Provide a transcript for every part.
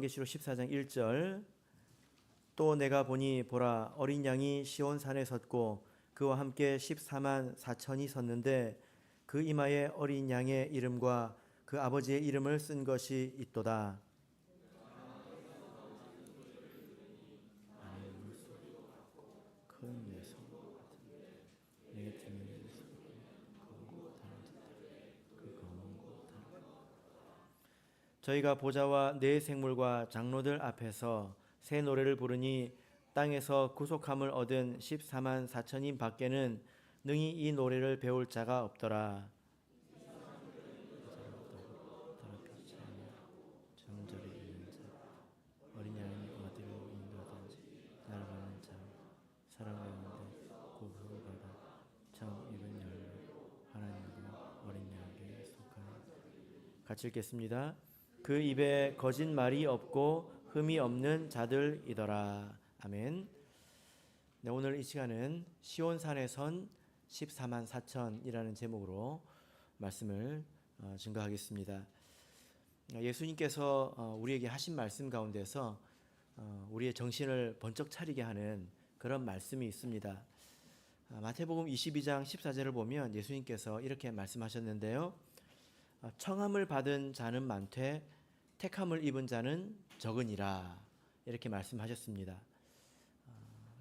요한계시록 14장 1절 또 내가 보니 보라 어린 양이 시온산에 섰고 그와 함께 14만 4천이 섰는데 그 이마에 어린 양의 이름과 그 아버지의 이름을 쓴 것이 있도다. 큰 예수 내게 듣는 저희가 보좌와 네 생물과 장로들 앞에서 새 노래를 부르니 땅에서 구속함을 얻은 14만 4천인 밖에는 능히 이 노래를 배울 자가 없더라. 정절에 있는 자, 어린 양이 어디로 인도하든지 날아가는 자, 사람 가운데 구속을 받아 처음 입은 열매 하나님과 어린 양에게 속하는 같이 읽겠습니다. 그 입에 거짓말이 없고 흠이 없는 자들이더라. 아멘. 네, 오늘 이 시간은 시온산에 선 14만 4천이라는 제목으로 말씀을 증거하겠습니다. 예수님께서 우리에게 하신 말씀 가운데서 우리의 정신을 번쩍 차리게 하는 그런 말씀이 있습니다. 마태복음 22장 14절을 보면 예수님께서 이렇게 말씀하셨는데요. 청함을 받은 자는 많되 택함을 입은 자는 적으니라 이렇게 말씀하셨습니다.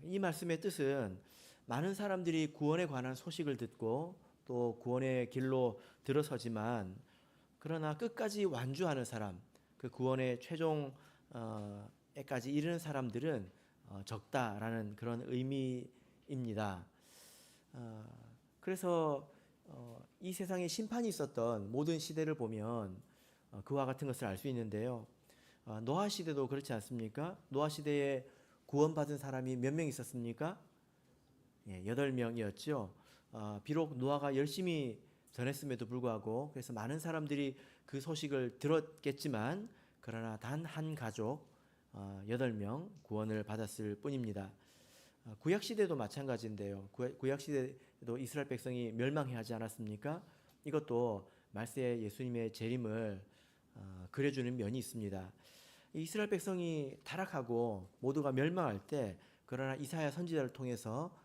이 말씀의 뜻은 많은 사람들이 구원에 관한 소식을 듣고 또 구원의 길로 들어서지만 그러나 끝까지 완주하는 사람, 그 구원의 최종에까지 이르는 사람들은 적다라는 그런 의미입니다. 그래서 이 세상에 심판이 있었던 모든 시대를 보면 그와 같은 것을 알 수 있는데요. 노아 시대도 그렇지 않습니까? 노아 시대에 구원받은 사람이 몇 명 있었습니까? 8명이었죠. 비록 노아가 열심히 전했음에도 불구하고 그래서 많은 사람들이 그 소식을 들었겠지만 그러나 단 한 가족 8명 구원을 받았을 뿐입니다. 구약시대도 마찬가지인데요. 구약시대도 이스라엘 백성이 멸망해 하지 않았습니까? 이것도 말세에 예수님의 재림을 그려주는 면이 있습니다. 이스라엘 백성이 타락하고 모두가 멸망할 때 그러나 이사야 선지자를 통해서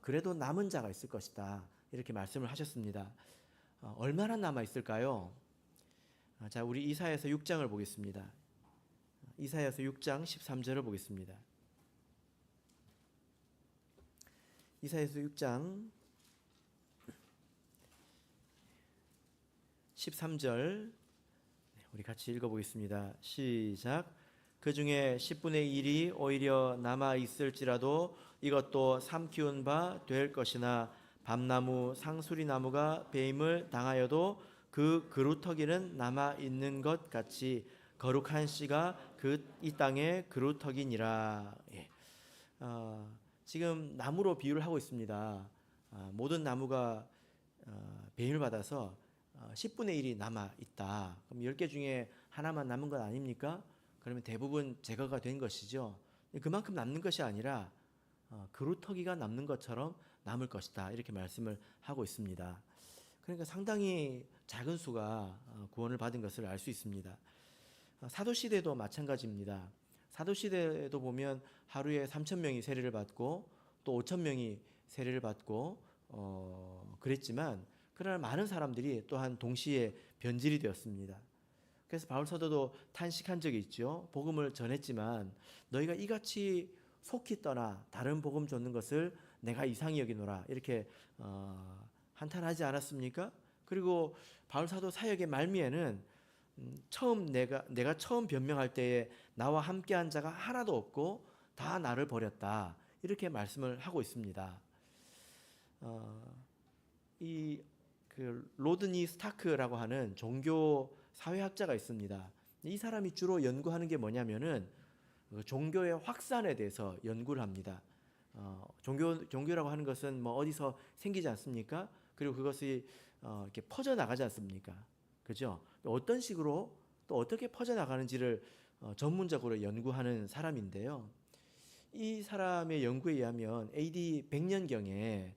그래도 남은 자가 있을 것이다 이렇게 말씀을 하셨습니다. 얼마나 남아 있을까요? 자, 우리 이사야서 6장을 보겠습니다. 이사야서 6장 13절을 보겠습니다. 이사야서 6장 13절 우리 같이 읽어보겠습니다. 시작. 그 중에 10분의 1이 오히려 남아있을지라도 이것도 삼키운 바 될 것이나 밤나무 상수리나무가 배임을 당하여도 그 그루터기는 남아있는 것 같이 거룩한 씨가 이 땅의 그루터기니라. 지금 나무로 비유를 하고 있습니다. 모든 나무가 배임을 받아서 10분의 1이 남아있다. 그럼 10개 중에 하나만 남은 건 아닙니까? 그러면 대부분 제거가 된 것이죠. 그만큼 남는 것이 아니라 그루터기가 남는 것처럼 남을 것이다. 이렇게 말씀을 하고 있습니다. 그러니까 상당히 작은 수가 구원을 받은 것을 알 수 있습니다. 사도시대도 마찬가지입니다. 사도시대에도 보면 하루에 3,000명이 세례를 받고 또 5,000명이 세례를 받고 그랬지만 그러나 많은 사람들이 또한 동시에 변질이 되었습니다. 그래서 바울 사도도 탄식한 적이 있죠. 복음을 전했지만 너희가 이같이 속히 떠나 다른 복음 줬는 것을 내가 이상히 여기노라 이렇게 한탄하지 않았습니까? 그리고 바울 사도 사역의 말미에는 내가 처음 변명할 때에 나와 함께한 자가 하나도 없고 다 나를 버렸다 이렇게 말씀을 하고 있습니다. 그 로드니 스타크라고 하는 종교 사회학자가 있습니다. 이 사람이 주로 연구하는 게 뭐냐면은 종교의 확산에 대해서 연구를 합니다. 종교라고 하는 것은 뭐 어디서 생기지 않습니까? 그리고 그것이 이렇게 퍼져 나가지 않습니까? 그죠? 어떤 식으로 또 어떻게 퍼져 나가는지를 전문적으로 연구하는 사람인데요. 이 사람의 연구에 의하면 AD 100년경에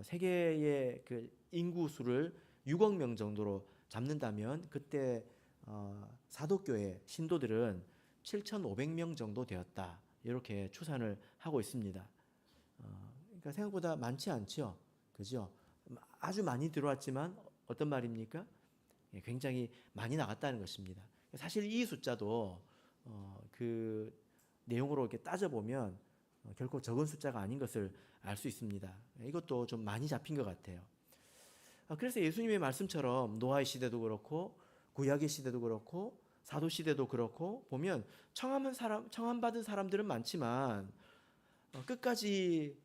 세계의 그 인구 수를 6억 명 정도로 잡는다면 그때 사도교회 신도들은 7,500명 정도 되었다. 이렇게 추산을 하고 있습니다. 그러니까 생각보다 많지 않죠. 그죠? 아주 많이 들어왔지만 어떤 말입니까? 굉장히 많이 나갔다는 것입니다. 사실 이 숫자도 그 내용으로 이렇게 따져보면 결코 적은 숫자가 아닌 것을 알 수 있습니다. 이것도 좀 많이 잡힌 것 같아요. 그래서 예수님의 말씀처럼 노아의 시대도 그렇고 구약의 시대도 그렇고 사도 시대도 그렇고 보면 청함받은 사람들은 많지만 끝까지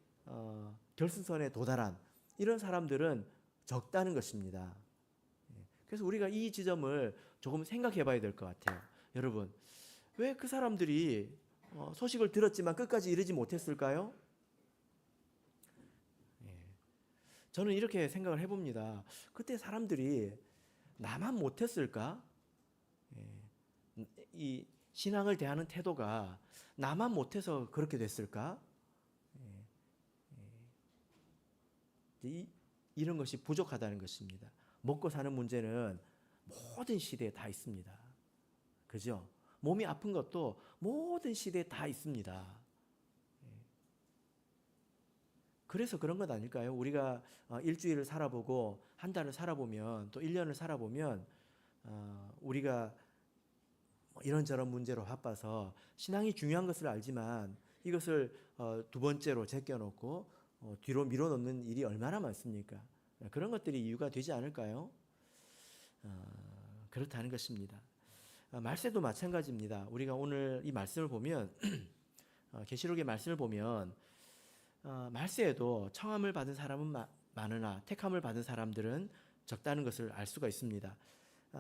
결승선에 도달한 이런 사람들은 적다는 것입니다. 그래서 우리가 이 지점을 조금 생각해 봐야 될 것 같아요. 여러분, 왜 그 사람들이 소식을 들었지만 끝까지 이르지 못했을까요? 저는 이렇게 생각을 해봅니다. 그때 사람들이 나만 못했을까? 이 신앙을 대하는 태도가 나만 못해서 그렇게 됐을까? 이런 것이 부족하다는 것입니다. 먹고 사는 문제는 모든 시대에 다 있습니다. 그죠? 몸이 아픈 것도 모든 시대에 다 있습니다. 그래서 그런 것 아닐까요? 우리가 일주일을 살아보고 한 달을 살아보면 또 1년을 살아보면 우리가 이런저런 문제로 바빠서 신앙이 중요한 것을 알지만 이것을 두 번째로 제껴놓고 뒤로 밀어놓는 일이 얼마나 많습니까? 그런 것들이 이유가 되지 않을까요? 그렇다는 것입니다. 말세도 마찬가지입니다. 우리가 오늘 이 말씀을 보면 계시록의 말씀을 보면 말세에도 청함을 받은 사람은 많으나 택함을 받은 사람들은 적다는 것을 알 수가 있습니다.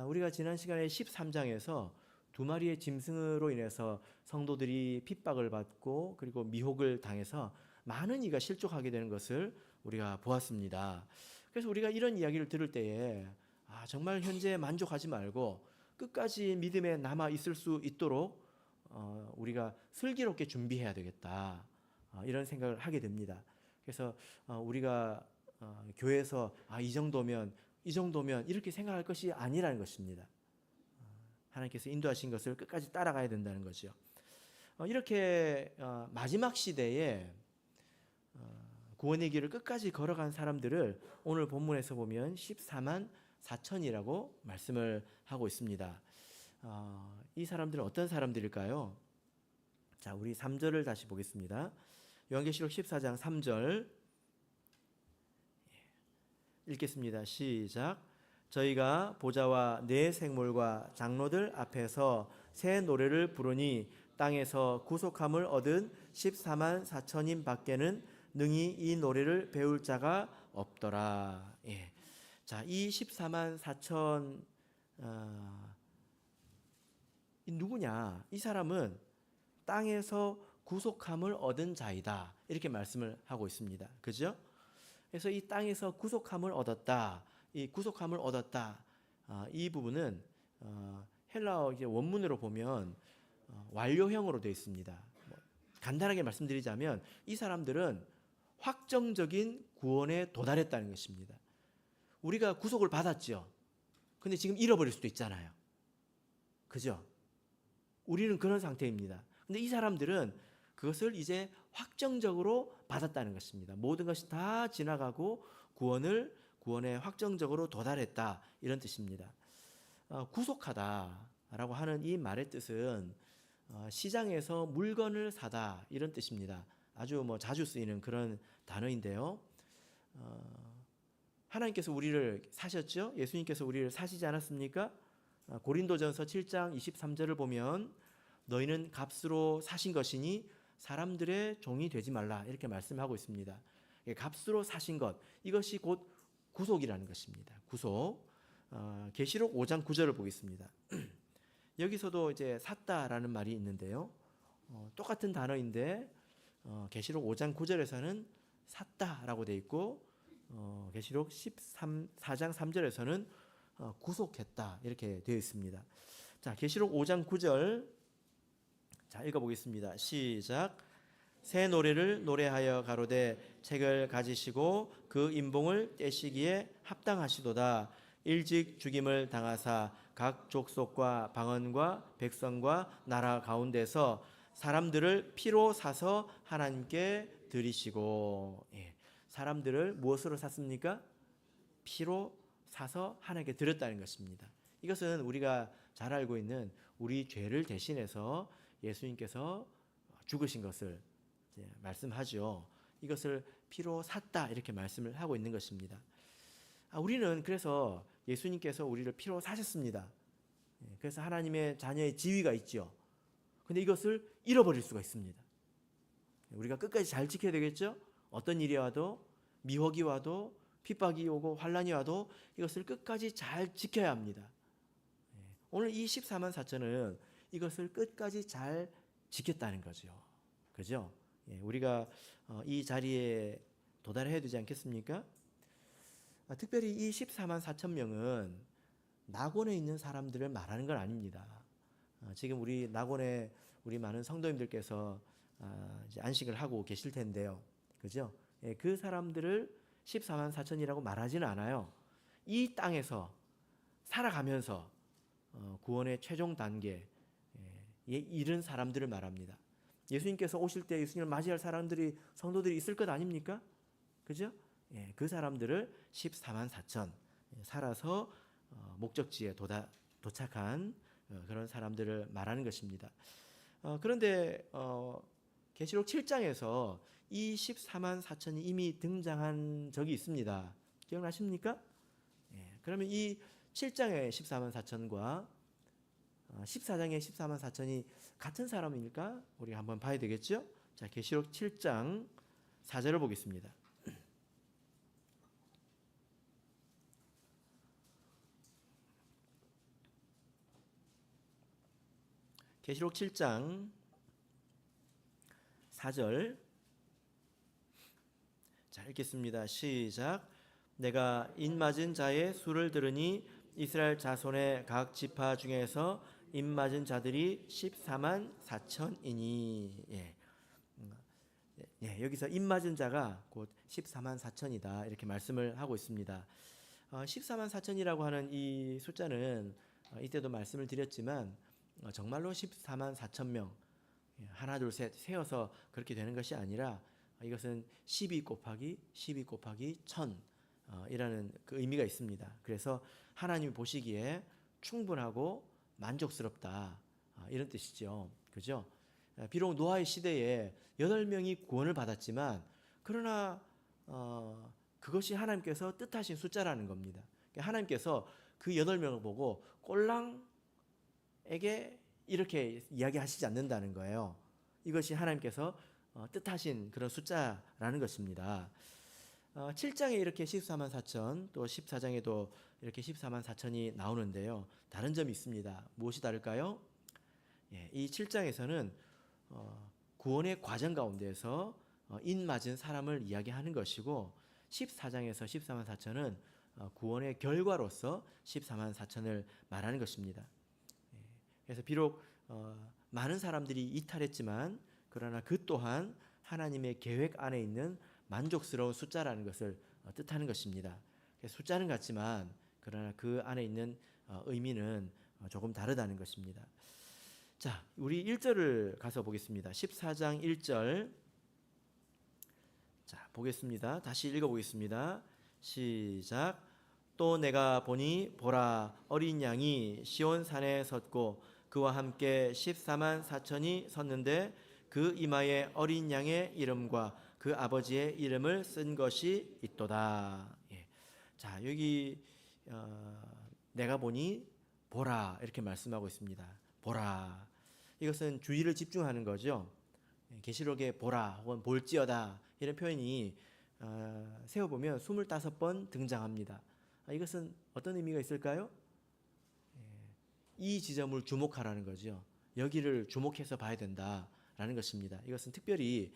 우리가 지난 시간에 13장에서 두 마리의 짐승으로 인해서 성도들이 핍박을 받고 그리고 미혹을 당해서 많은 이가 실족하게 되는 것을 우리가 보았습니다. 그래서 우리가 이런 이야기를 들을 때에 정말 현재 만족하지 말고 끝까지 믿음에 남아 있을 수 있도록 우리가 슬기롭게 준비해야 되겠다. 이런 생각을 하게 됩니다. 그래서 우리가 교회에서 이 정도면 이렇게 생각할 것이 아니라는 것입니다. 하나님께서 인도하신 것을 끝까지 따라가야 된다는 거죠. 이렇게 마지막 시대에 구원의 길을 끝까지 걸어간 사람들을 오늘 본문에서 보면 14만 4천이라고 말씀을 하고 있습니다. 이 사람들은 어떤 사람들일까요? 자, 우리 3절을 다시 보겠습니다. 요한계시록 14장 3절 읽겠습니다. 시작. 저희가 보좌와 네 생물과 장로들 앞에서 새 노래를 부르니 땅에서 구속함을 얻은 14만 4천인 밖에는 능히 이 노래를 배울 자가 없더라. 자, 이 14만 4천 누구냐? 이 사람은 땅에서 구속함을 얻은 자이다. 이렇게 말씀을 하고 있습니다. 그죠? 그래서 이 땅에서 구속함을 얻었다. 이 구속함을 얻었다. 이 부분은 헬라어 원문으로 보면 완료형으로 되어 있습니다. 간단하게 말씀드리자면 이 사람들은 확정적인 구원에 도달했다는 것입니다. 우리가 구속을 받았죠. 근데 지금 잃어버릴 수도 있잖아요. 그죠? 우리는 그런 상태입니다. 근데 이 사람들은 그것을 이제 확정적으로 받았다는 것입니다. 모든 것이 다 지나가고 구원에 확정적으로 도달했다. 이런 뜻입니다. 구속하다라고 하는 이 말의 뜻은 시장에서 물건을 사다 이런 뜻입니다. 아주 자주 쓰이는 그런 단어인데요. 하나님께서 우리를 사셨죠? 예수님께서 우리를 사시지 않았습니까? 고린도전서 7장 23절을 보면 너희는 값으로 사신 것이니 사람들의 종이 되지 말라 이렇게 말씀하고 있습니다. 값으로 사신 것 이것이 곧 구속이라는 것입니다. 구속. 계시록 5장 9절을 보겠습니다. 여기서도 이제 샀다라는 말이 있는데요. 똑같은 단어인데 계시록 5장 9절에서는 샀다라고 되어 있고 계시록 4장 3절에서는 구속했다 이렇게 되어 있습니다. 자, 계시록 5장 9절 자, 읽어보겠습니다. 시작. 새 노래를 노래하여 가로되 책을 가지시고 그 인봉을 떼시기에 합당하시도다. 일찍 죽임을 당하사 각 족속과 방언과 백성과 나라 가운데서 사람들을 피로 사서 하나님께 드리시고. 예. 사람들을 무엇으로 샀습니까? 피로 사서 하나님께 드렸다는 것입니다. 이것은 우리가 잘 알고 있는 우리 죄를 대신해서 예수님께서 죽으신 것을 말씀하죠. 이것을 피로 샀다 이렇게 말씀을 하고 있는 것입니다. 우리는 그래서 예수님께서 우리를 피로 사셨습니다. 그래서 하나님의 자녀의 지위가 있죠. 근데 이것을 잃어버릴 수가 있습니다. 우리가 끝까지 잘 지켜야 되겠죠. 어떤 일이 와도, 미혹이 와도, 핍박이 오고 환란이 와도 이것을 끝까지 잘 지켜야 합니다. 오늘 이 14만 4천은 이것을 끝까지 잘 지켰다는 거죠. 그죠? 우리가 이 자리에 도달해야 되지 않겠습니까? 특별히 이 14만 4천 명은 낙원에 있는 사람들을 말하는 건 아닙니다. 지금 우리 낙원에 우리 많은 성도님들께서 이제 안식을 하고 계실 텐데요. 그죠? 그 사람들을 14만 4천이라고 말하지는 않아요. 이 땅에서 살아가면서 구원의 최종 단계에 이른 사람들을 말합니다. 예수님께서 오실 때 예수님을 맞이할 사람들이 성도들이 있을 것 아닙니까? 그죠? 그 사람들을 14만 4천 살아서 목적지에 도착한 그런 사람들을 말하는 것입니다. 그런데 계시록 7장에서 이 14만 4천이 이미 등장한 적이 있습니다. 기억나십니까? 그러면 이 7장의 14만 4천과 14장의 14만 4천이 같은 사람입니까? 우리가 한번 봐야 되겠죠? 자, 계시록 7장 4절을 보겠습니다. 계시록 7장 4절. 자, 읽겠습니다. 시작. 내가 입맞은 자의 수를 들으니 이스라엘 자손의 각 지파 중에서 입맞은 자들이 14만 4천이니. 여기서 입맞은 자가 곧 14만 4천이다 이렇게 말씀을 하고 있습니다. 14만 4천이라고 하는 이 숫자는 이때도 말씀을 드렸지만 정말로 14만 4천 명 하나 둘 셋 세어서 그렇게 되는 것이 아니라 이것은 12 곱하기 12 곱하기 1000 이라는 그 의미가 있습니다. 그래서 하나님이 보시기에 충분하고 만족스럽다 이런 뜻이죠. 그죠? 비록 노아의 시대에 8명이 구원을 받았지만 그러나 그것이 하나님께서 뜻하신 숫자라는 겁니다. 하나님께서 그 8명을 보고 꼴랑에게 이렇게 이야기하시지 않는다는 거예요. 이것이 하나님께서 뜻하신 그런 숫자라는 것입니다. 7장에 이렇게 14만 4천 또 14장에도 이렇게 14만 4천이 나오는데요. 다른 점이 있습니다. 무엇이 다를까요? 이 7장에서는 구원의 과정 가운데서 입맞은 사람을 이야기하는 것이고 14장에서 14만 4천은 구원의 결과로서 14만 4천을 말하는 것입니다. 그래서 비록 많은 사람들이 이탈했지만 그러나 그 또한 하나님의 계획 안에 있는 만족스러운 숫자라는 것을 뜻하는 것입니다. 숫자는 같지만 그러나 그 안에 있는 의미는 조금 다르다는 것입니다. 자, 우리 1절을 가서 보겠습니다. 14장 1절. 자, 보겠습니다. 다시 읽어보겠습니다. 시작. 또 내가 보니 보라 어린 양이 시온 산에 섰고 그와 함께 14만 4천이 섰는데 그 이마에 어린 양의 이름과 그 아버지의 이름을 쓴 것이 있도다. 자, 여기 내가 보니 보라 이렇게 말씀하고 있습니다. 보라. 이것은 주의를 집중하는 거죠. 계시록에 보라 혹은 볼지어다 이런 표현이 세어보면 25번 등장합니다. 이것은 어떤 의미가 있을까요? 이 지점을 주목하라는 거죠. 여기를 주목해서 봐야 된다라는 것입니다. 이것은 특별히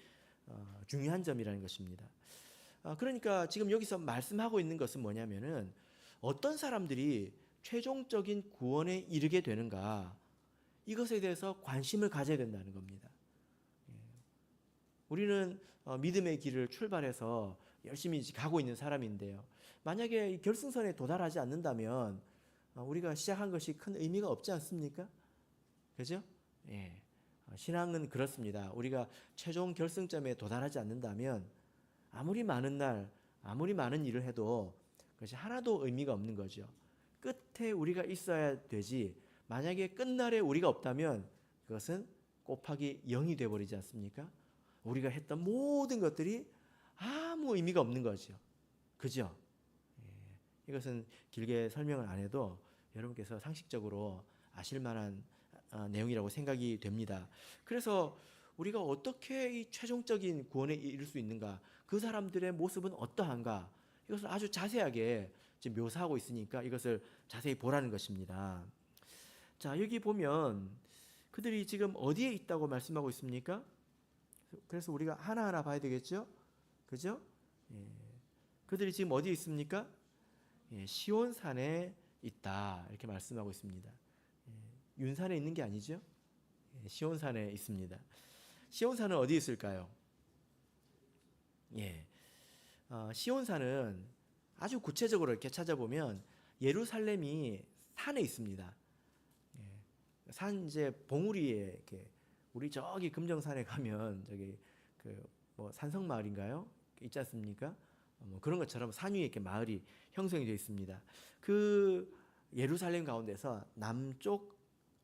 중요한 점이라는 것입니다. 그러니까 지금 여기서 말씀하고 있는 것은 뭐냐면은 어떤 사람들이 최종적인 구원에 이르게 되는가 이것에 대해서 관심을 가져야 된다는 겁니다. 우리는 믿음의 길을 출발해서 열심히 가고 있는 사람인데요. 만약에 결승선에 도달하지 않는다면 우리가 시작한 것이 큰 의미가 없지 않습니까? 그죠? 예. 신앙은 그렇습니다. 우리가 최종 결승점에 도달하지 않는다면 아무리 많은 날, 아무리 많은 일을 해도 그것이 하나도 의미가 없는 거죠. 끝에 우리가 있어야 되지. 만약에 끝날에 우리가 없다면 그것은 곱하기 0이 되어버리지 않습니까? 우리가 했던 모든 것들이 아무 의미가 없는 거죠. 그죠? 예. 이것은 길게 설명을 안 해도 여러분께서 상식적으로 아실 만한 내용이라고 생각이 됩니다. 그래서 우리가 어떻게 이 최종적인 구원에 이를 수 있는가? 그 사람들의 모습은 어떠한가? 이것을 아주 자세하게 지금 묘사하고 있으니까 이것을 자세히 보라는 것입니다. 자, 여기 보면 그들이 지금 어디에 있다고 말씀하고 있습니까? 그래서 우리가 하나하나 봐야 되겠죠? 그죠? 예. 그들이 지금 어디에 있습니까? 예, 시온산에 있다. 이렇게 말씀하고 있습니다. 예, 윤산에 있는 게 아니죠? 예, 시온산에 있습니다. 시온산은 어디 있을까요? 예, 시온산은 아주 구체적으로 이렇게 찾아보면 예루살렘이 산에 있습니다. 예, 산 이제 봉우리에 이렇게 우리 저기 금정산에 가면 저기 그 뭐 산성마을인가요? 있지 않습니까? 뭐 그런 것처럼 산 위에 이렇게 마을이 형성이 되어 있습니다. 그 예루살렘 가운데서 남쪽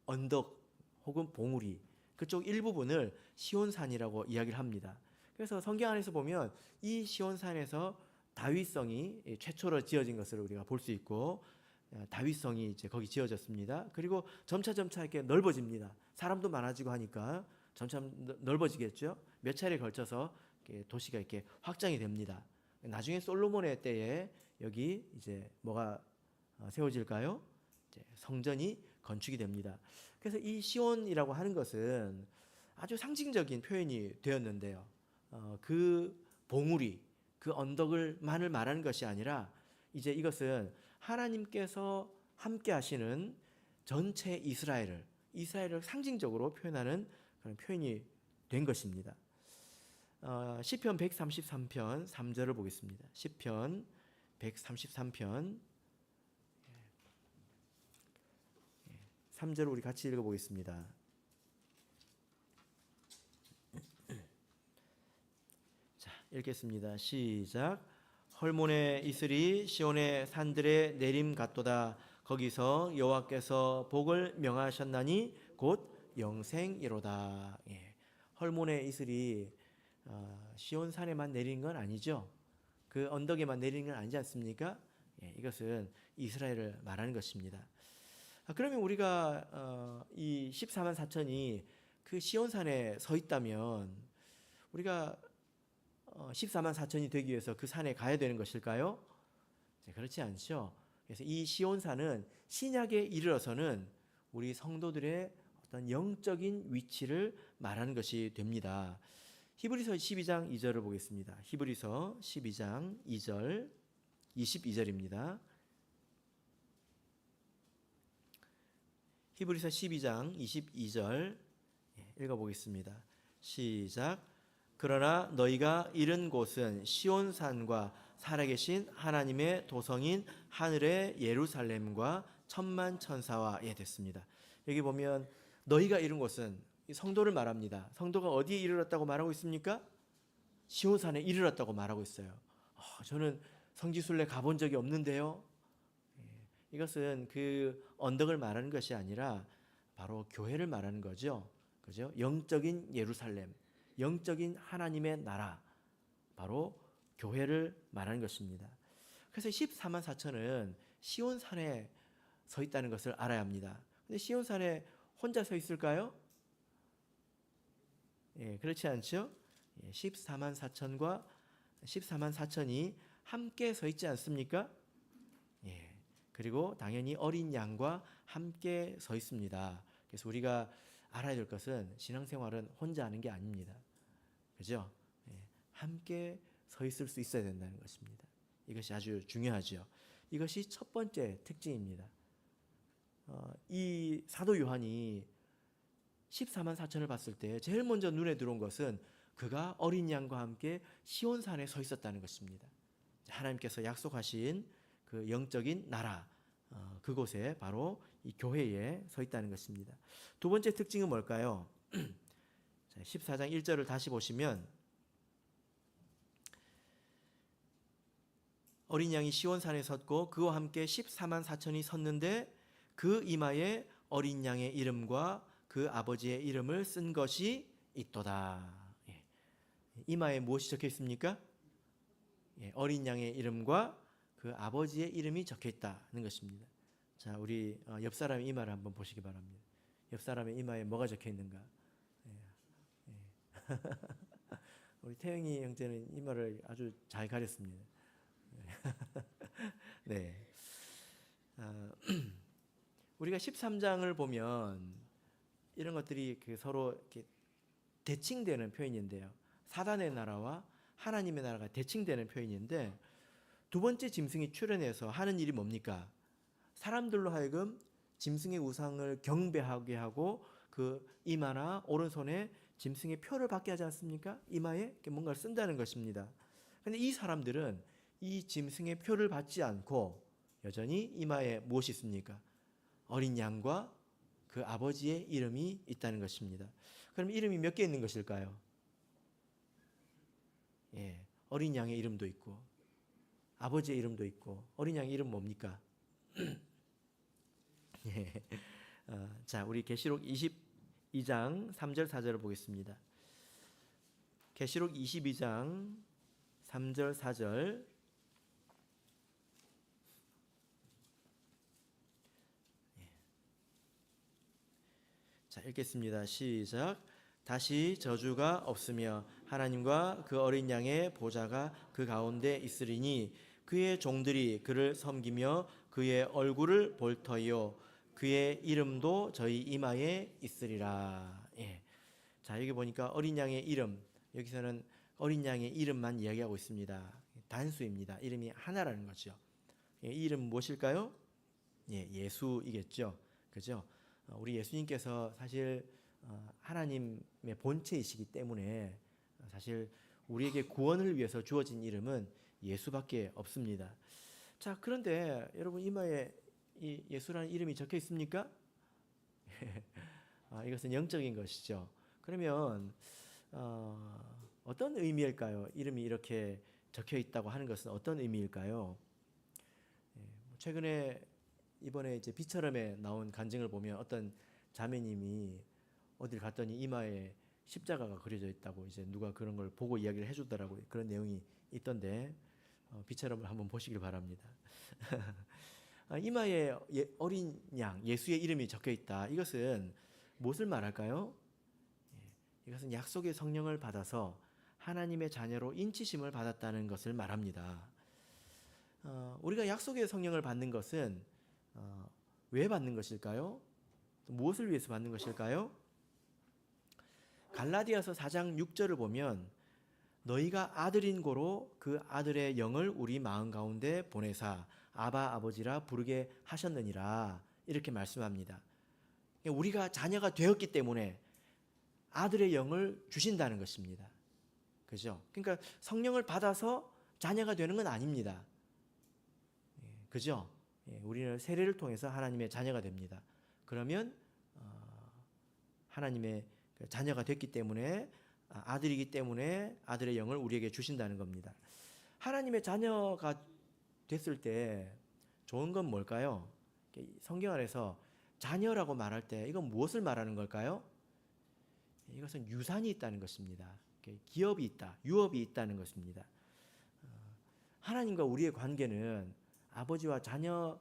언덕 혹은 봉우리 그쪽 일부분을 시온산이라고 이야기를 합니다. 그래서 성경 안에서 보면 이 시온산에서 다윗성이 최초로 지어진 것을 우리가 볼 수 있고 다윗성이 이제 거기 지어졌습니다. 그리고 점차 이렇게 넓어집니다. 사람도 많아지고 하니까 점차 넓어지겠죠. 몇 차례에 걸쳐서 도시가 이렇게 확장이 됩니다. 나중에 솔로몬의 때에 여기 이제 뭐가 세워질까요? 이제 성전이 건축이 됩니다. 그래서 이 시온이라고 하는 것은 아주 상징적인 표현이 되었는데요. 그 봉우리, 그 언덕을만을 말하는 것이 아니라 이제 이것은 하나님께서 함께 하시는 전체 이스라엘을 상징적으로 표현하는 그런 표현이 된 것입니다. 시편 133편 3절을 보겠습니다. 시편 133편 3절을 우리 같이 읽어보겠습니다. 자, 읽겠습니다. 시작. 헐몬의 이슬이 시온의 산들에 내림 같도다. 거기서 여호와께서 복을 명하셨나니 곧 영생이로다. 예. 헐몬의 이슬이 시온 산에만 내리는 건 아니죠. 그 언덕에만 내리는 건 아니지 않습니까? 예, 이것은 이스라엘을 말하는 것입니다. 그러면 우리가 이 14만 4천이 그 시온산에 서 있다면 우리가 14만 4천이 되기 위해서 그 산에 가야 되는 것일까요? 그렇지 않죠. 그래서 이 시온산은 신약에 이르러서는 우리 성도들의 어떤 영적인 위치를 말하는 것이 됩니다. 히브리서 12장 2절을 보겠습니다. 히브리서 12장 2절 22절입니다. 히브리서 12장 22절 읽어보겠습니다. 시작. 그러나 너희가 이른 곳은 시온산과 살아계신 하나님의 도성인 하늘의 예루살렘과 천만 천사와 됐습니다. 여기 보면 너희가 이른 곳은 성도를 말합니다. 성도가 어디에 이르렀다고 말하고 있습니까? 시온산에 이르렀다고 말하고 있어요. 저는 성지순례 가본 적이 없는데요. 이것은 그 언덕을 말하는 것이 아니라 바로 교회를 말하는 거죠. 그죠? 영적인 예루살렘, 영적인 하나님의 나라, 바로 교회를 말하는 것입니다. 그래서 14만 4천은 시온산에 서 있다는 것을 알아야 합니다. 근데 시온산에 혼자 서 있을까요? 그렇지 않죠? 14만 4천과 14만 4천이 함께 서 있지 않습니까? 그리고 당연히 어린 양과 함께 서 있습니다. 그래서 우리가 알아야 될 것은 신앙생활은 혼자 하는 게 아닙니다. 그죠? 함께 서 있을 수 있어야 된다는 것입니다. 이것이 아주 중요하죠. 이것이 첫 번째 특징입니다. 이 사도 요한이 14만 4천을 봤을 때 제일 먼저 눈에 들어온 것은 그가 어린 양과 함께 시온산에 서 있었다는 것입니다. 하나님께서 약속하신 그 영적인 나라, 그곳에 바로 이 교회에 서 있다는 것입니다. 두 번째 특징은 뭘까요? 14장 1절을 다시 보시면 어린 양이 시온산에 섰고 그와 함께 14만 4천이 섰는데 그 이마에 어린 양의 이름과 그 아버지의 이름을 쓴 것이 있도다. 이마에 무엇이 적혀 있습니까? 어린 양의 이름과 그 아버지의 이름이 적혀 있다는 것입니다. 자, 우리 옆 사람의 이마를 한번 보시기 바랍니다. 옆 사람의 이마에 뭐가 적혀 있는가? 우리 태영이 형제는 이마를 아주 잘 가렸습니다. 네. 우리가 13장을 보면 이런 것들이 서로 이렇게 대칭되는 표현인데요. 사단의 나라와 하나님의 나라가 대칭되는 표현인데 두 번째 짐승이 출현해서 하는 일이 뭡니까? 사람들로 하여금 짐승의 우상을 경배하게 하고 그 이마나 오른손에 짐승의 표를 받게 하지 않습니까? 이마에 뭔가를 쓴다는 것입니다. 그런데 이 사람들은 이 짐승의 표를 받지 않고 여전히 이마에 무엇이 있습니까? 어린 양과 그 아버지의 이름이 있다는 것입니다. 그럼 이름이 몇 개 있는 것일까요? 어린 양의 이름도 있고 아버지의 이름도 있고 어린 양의 이름 뭡니까? 자, 우리 계시록 22장 3절 4절을 보겠습니다. 계시록 22장 3절 4절 자, 읽겠습니다. 시작. 다시 저주가 없으며 하나님과 그 어린 양의 보좌가 그 가운데 있으리니 그의 종들이 그를 섬기며 그의 얼굴을 볼 터이요 그의 이름도 저희 이마에 있으리라. 자, 여기 보니까 어린 양의 이름, 여기서는 어린 양의 이름만 이야기하고 있습니다. 단수입니다. 이름이 하나라는 거죠. 이 이름 무엇일까요? 예수이겠죠. 그죠? 우리 예수님께서 사실 하나님의 본체이시기 때문에 사실 우리에게 구원을 위해서 주어진 이름은 예수밖에 없습니다. 자, 그런데 여러분 이마에 이 예수라는 이름이 적혀 있습니까? 이것은 영적인 것이죠. 그러면 어떤 의미일까요? 이름이 이렇게 적혀 있다고 하는 것은 어떤 의미일까요? 최근에 이번에 이제 비처럼에 나온 간증을 보면 어떤 자매님이 어딜 갔더니 이마에 십자가가 그려져 있다고 이제 누가 그런 걸 보고 이야기를 해주더라고요. 그런 내용이 있던데 비처럼을 한번 보시길 바랍니다. 이마에 어린 양 예수의 이름이 적혀 있다. 이것은 무엇을 말할까요? 이것은 약속의 성령을 받아서 하나님의 자녀로 인치심을 받았다는 것을 말합니다. 우리가 약속의 성령을 받는 것은 왜 받는 것일까요? 무엇을 위해서 받는 것일까요? 갈라디아서 4장 6절을 보면 너희가 아들인 고로 그 아들의 영을 우리 마음 가운데 보내사 아바 아버지라 부르게 하셨느니라 이렇게 말씀합니다. 우리가 자녀가 되었기 때문에 아들의 영을 주신다는 것입니다. 그죠? 그러니까 성령을 받아서 자녀가 되는 건 아닙니다. 그죠? 우리는 세례를 통해서 하나님의 자녀가 됩니다. 그러면 하나님의 자녀가 됐기 때문에 아들이기 때문에 아들의 영을 우리에게 주신다는 겁니다. 하나님의 자녀가 됐을 때 좋은 건 뭘까요? 성경 안에서 자녀라고 말할 때 이건 무엇을 말하는 걸까요? 이것은 유산이 있다는 것입니다. 기업이 있다, 유업이 있다는 것입니다. 하나님과 우리의 관계는 아버지와 자녀만의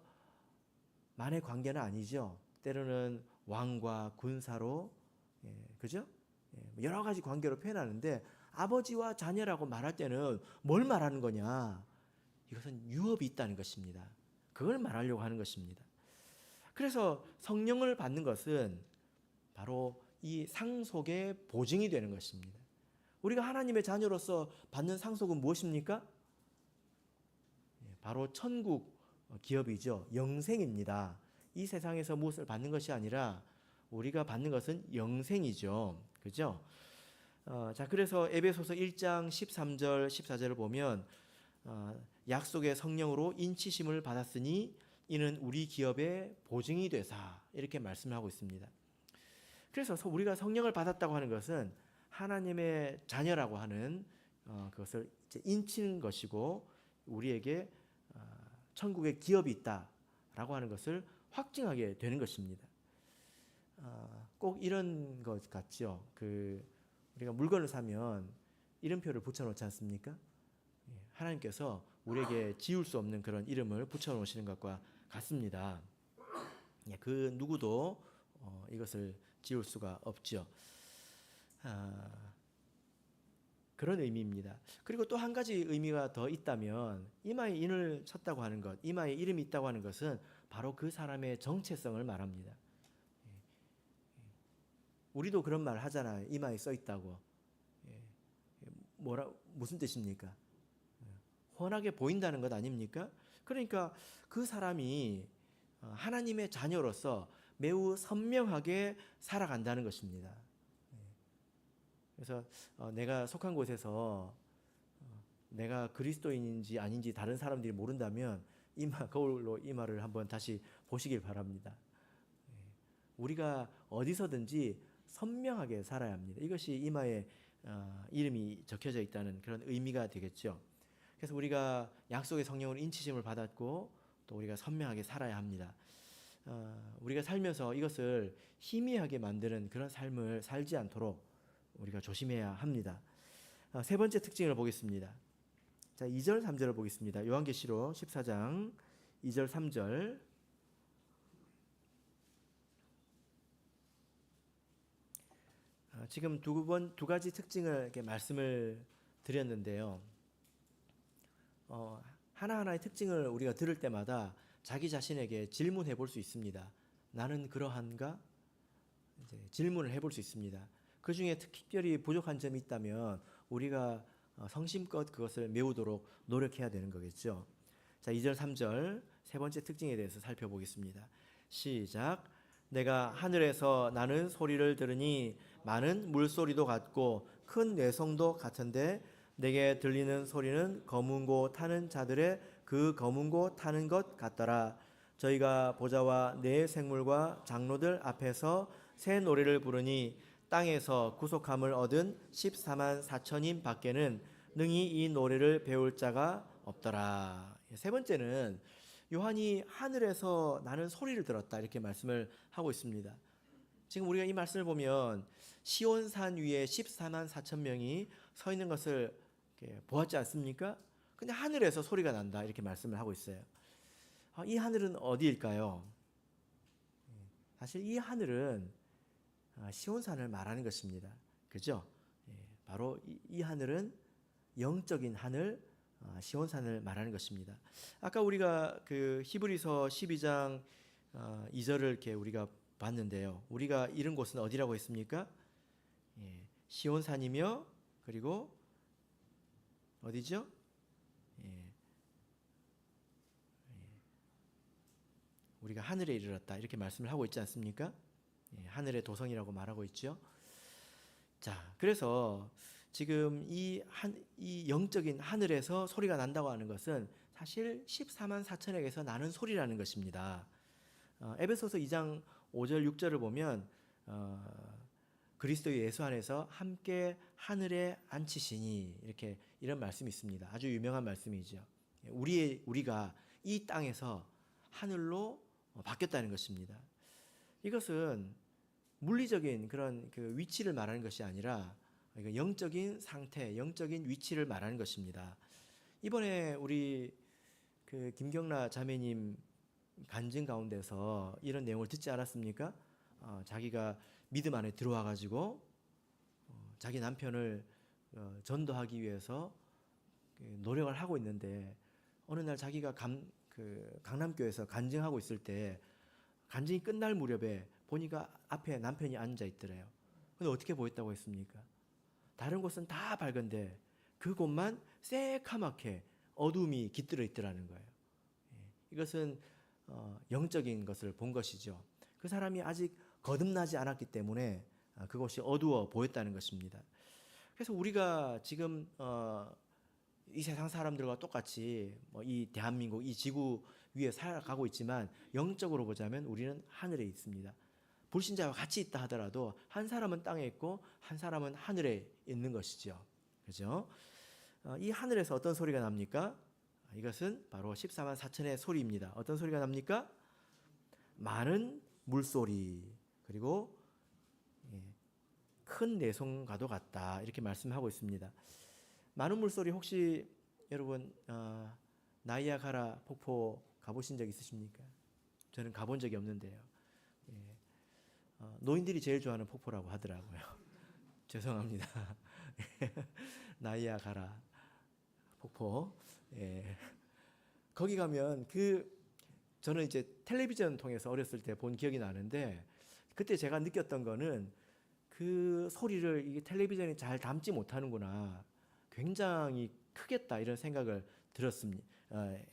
관계는 아니죠. 때로는 왕과 군사로, 그죠? 여러 가지 관계로 표현하는데 아버지와 자녀라고 말할 때는 뭘 말하는 거냐? 이것은 유업이 있다는 것입니다. 그걸 말하려고 하는 것입니다. 그래서 성령을 받는 것은 바로 이 상속의 보증이 되는 것입니다. 우리가 하나님의 자녀로서 받는 상속은 무엇입니까? 바로 천국 기업이죠. 영생입니다. 이 세상에서 무엇을 받는 것이 아니라 우리가 받는 것은 영생이죠. 그죠? 자, 그래서 에베소서 1장 13절 14절을 보면 약속의 성령으로 인치심을 받았으니 이는 우리 기업의 보증이 되사 이렇게 말씀하고 있습니다. 그래서 우리가 성령을 받았다고 하는 것은 하나님의 자녀라고 하는 그것을 이제 인치는 것이고 우리에게 천국의 기업이 있다라고 하는 것을 확증하게 되는 것입니다. 꼭 이런 것 같죠. 우리가 물건을 사면 이름표를 붙여놓지 않습니까? 하나님께서 우리에게 지울 수 없는 그런 이름을 붙여놓으시는 것과 같습니다. 그 누구도 이것을 지울 수가 없죠. 그런 의미입니다. 그리고 또 한 가지 의미가 더 있다면 이마에 인을 쳤다고 하는 것, 이마에 이름이 있다고 하는 것은 바로 그 사람의 정체성을 말합니다. 우리도 그런 말 하잖아요. 이마에 써 있다고. 무슨 뜻입니까? 훤하게 보인다는 것 아닙니까? 그러니까 그 사람이 하나님의 자녀로서 매우 선명하게 살아간다는 것입니다. 그래서 내가 속한 곳에서 내가 그리스도인인지 아닌지 다른 사람들이 모른다면 거울로 이마를 한번 다시 보시길 바랍니다. 우리가 어디서든지 선명하게 살아야 합니다. 이것이 이마에 이름이 적혀져 있다는 그런 의미가 되겠죠. 그래서 우리가 약속의 성령으로 인치심을 받았고 또 우리가 선명하게 살아야 합니다. 우리가 살면서 이것을 희미하게 만드는 그런 삶을 살지 않도록 우리가 조심해야 합니다. 세 번째 특징을 보겠습니다. 자, 2절 3절을 보겠습니다. 요한계시록 14장 2절 3절. 지금 두 가지 특징을 이렇게 말씀을 드렸는데요. 하나하나의 특징을 우리가 들을 때마다 자기 자신에게 질문해 볼 수 있습니다. 나는 그러한가? 이제 질문을 해볼 수 있습니다. 그 중에 특별히 부족한 점이 있다면 우리가 성심껏 그것을 메우도록 노력해야 되는 거겠죠. 자, 2절 3절 세 번째 특징에 대해서 살펴보겠습니다. 시작. 내가 하늘에서 나는 소리를 들으니 많은 물소리도 같고 큰 뇌성도 같은데 내게 들리는 소리는 검은 고 타는 자들의 그 검은 고 타는 것 같더라. 저희가 보좌와 네 생물과 장로들 앞에서 새 노래를 부르니 땅에서 구속함을 얻은 14만 4천인 밖에는 능히 이 노래를 배울 자가 없더라. 세 번째는 요한이 하늘에서 나는 소리를 들었다 이렇게 말씀을 하고 있습니다. 지금 우리가 이 말씀을 보면 시온산 위에 14만 4천 명이 서 있는 것을 보았지 않습니까? 근데 하늘에서 소리가 난다 이렇게 말씀을 하고 있어요. 이 하늘은 어디일까요? 사실 이 하늘은 시온산을 말하는 것입니다. 그죠? 바로 이 하늘은 영적인 하늘, 시온산을 말하는 것입니다. 아까 우리가 그 히브리서 12장 2절을 이렇게 우리가 봤는데요. 우리가 이른 곳은 어디라고 했습니까? 시온산이며 그리고 어디죠? 우리가 하늘에 이르렀다 이렇게 말씀을 하고 있지 않습니까? 하늘의 도성이라고 말하고 있죠. 자, 그래서 지금 이 영적인 하늘에서 소리가 난다고 하는 것은 사실 14만 4천에게서 나는 소리라는 것입니다. 에베소서 2장 5절 6절을 보면 그리스도 예수 안에서 함께 하늘에 앉히시니 이런 말씀이 있습니다. 아주 유명한 말씀이죠. 우리가 이 땅에서 하늘로 바뀌었다는 것입니다. 이것은 물리적인 그런 그 위치를 말하는 것이 아니라 영적인 상태, 영적인 위치를 말하는 것입니다. 이번에 우리 그 김경라 자매님 간증 가운데서 이런 내용을 듣지 않았습니까? 자기가 믿음 안에 들어와 가지고 자기 남편을 전도하기 위해서 노력을 하고 있는데 어느 날 자기가 강남교에서 간증하고 있을 때 간증이 끝날 무렵에 보니까 앞에 남편이 앉아 있더래요. 근데 어떻게 보였다고 했습니까? 다른 곳은 다 밝은데 그곳만 새카맣게 어둠이 깃들어 있더라는 거예요. 이것은 영적인 것을 본 것이죠. 그 사람이 아직 거듭나지 않았기 때문에 그것이 어두워 보였다는 것입니다. 그래서 우리가 지금 이 세상 사람들과 똑같이 이 대한민국 이 지구 위에 살아가고 있지만 영적으로 보자면 우리는 하늘에 있습니다. 불신자와 같이 있다 하더라도 한 사람은 땅에 있고 한 사람은 하늘에 있는 것이죠. 그죠? 이 하늘에서 어떤 소리가 납니까? 이것은 바로 14만 4천의 소리입니다. 어떤 소리가 납니까? 많은 물소리, 그리고 큰 내성과도 같다, 이렇게 말씀하고 있습니다. 많은 물소리, 혹시 여러분 나이아가라 폭포 가보신 적 있으십니까? 저는 가본 적이 없는데요. 노인들이 제일 좋아하는 폭포라고 하더라고요. 죄송합니다. 나이아가라 폭포. 거기 가면 저는 이제 텔레비전 통해서 어렸을 때 본 기억이 나는데, 그때 제가 느꼈던 거는 그 소리를 이게 텔레비전이 잘 담지 못하는구나, 굉장히 크겠다, 이런 생각을 들었습니다.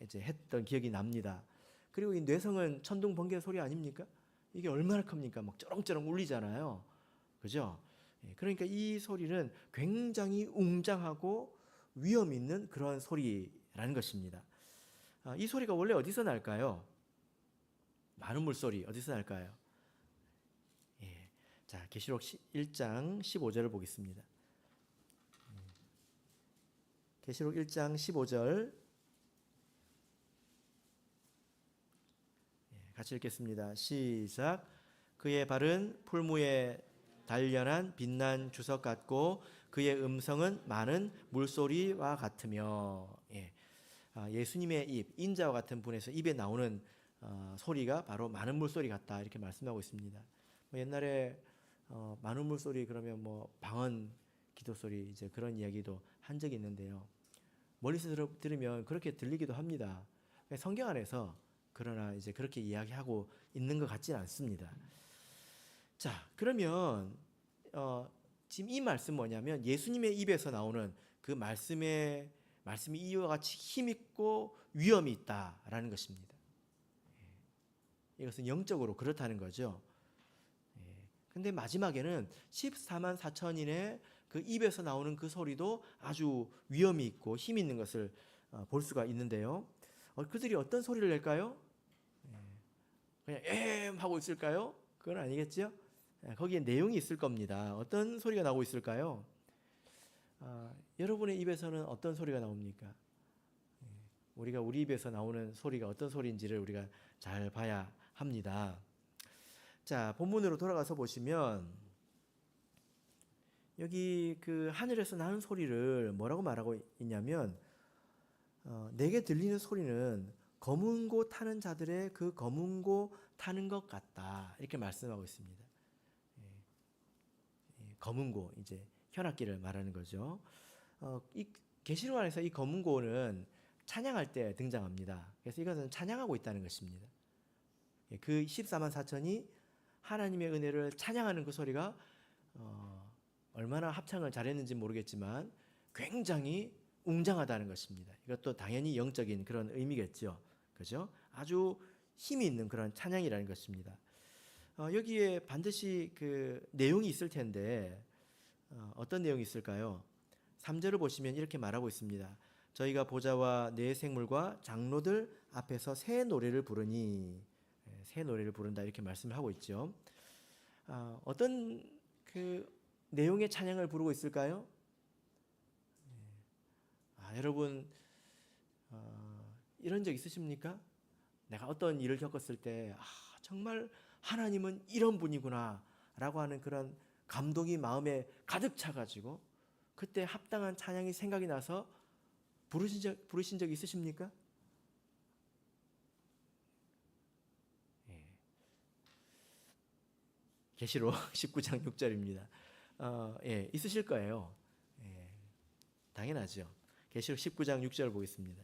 이제 했던 기억이 납니다. 그리고 이 뇌성은 천둥 번개 소리 아닙니까? 이게 얼마나 큽니까? 막 쩌렁쩌렁 울리잖아요. 그죠? 그러니까 이 소리는 굉장히 웅장하고 위험 있는 그런 소리라는 것입니다. 이 소리가 원래 어디서 날까요? 많은 물소리 어디서 날까요? 자, 계시록 1장 15절을 보겠습니다. 계시록 1장 15절 같이 읽겠습니다. 시작. 그의 발은 풀무에 단련한 빛난 주석 같고 그의 음성은 많은 물소리와 같으며. 예수님의 입, 인자와 같은 분에서 입에 나오는 소리가 바로 많은 물소리 같다, 이렇게 말씀하고 있습니다. 옛날에 많은 물소리 그러면 방언 기도 소리, 이제 그런 이야기도 한 적이 있는데요. 멀리서 들으면 그렇게 들리기도 합니다. 성경 안에서 그러나 이제 그렇게 이야기하고 있는 것 같지는 않습니다. 자, 그러면 지금 이 말씀 뭐냐면 예수님의 입에서 나오는 그 말씀이 이와 같이 힘있고 위험이 있다라는 것입니다. 이것은 영적으로 그렇다는 거죠. 근데 마지막에는 14만 4천인의 그 입에서 나오는 그 소리도 아주 위험이 있고 힘 있는 것을 볼 수가 있는데요. 그들이 어떤 소리를 낼까요? 그냥 엠 하고 있을까요? 그건 아니겠죠? 거기에 내용이 있을 겁니다. 어떤 소리가 나오고 있을까요? 여러분의 입에서는 어떤 소리가 나옵니까? 우리가 우리 입에서 나오는 소리가 어떤 소리인지를 우리가 잘 봐야 합니다. 자, 본문으로 돌아가서 보시면 여기 그 하늘에서 나는 소리를 뭐라고 말하고 있냐면 내게 들리는 소리는 검은 고 타는 자들의 그 검은 고 타는 것 같다, 이렇게 말씀하고 있습니다. 검은 고, 이제 현악기를 말하는 거죠. 이 계시록 안에서 이 검은 고는 찬양할 때 등장합니다. 그래서 이것은 찬양하고 있다는 것입니다. 그 14만 4천이 하나님의 은혜를 찬양하는 그 소리가 얼마나 합창을 잘했는지 모르겠지만 굉장히 웅장하다는 것입니다. 이것도 당연히 영적인 그런 의미겠죠. 그죠? 아주 힘이 있는 그런 찬양이라는 것입니다. 여기에 반드시 그 내용이 있을 텐데 어떤 내용이 있을까요? 3절을 보시면 이렇게 말하고 있습니다. 저희가 보좌와 네 생물과 장로들 앞에서 새 노래를 부르니, 새 노래를 부른다, 이렇게 말씀을 하고 있죠. 어떤 그 내용의 찬양을 부르고 있을까요? 여러분 이런 적 있으십니까? 내가 어떤 일을 겪었을 때 정말 하나님은 이런 분이구나 라고 하는 그런 감동이 마음에 가득 차가지고 그때 합당한 찬양이 생각이 나서 부르신 적 있으십니까? 계시록 19장 6절입니다. 있으실 거예요. 당연하죠. 계시록 19장 6절 보겠습니다.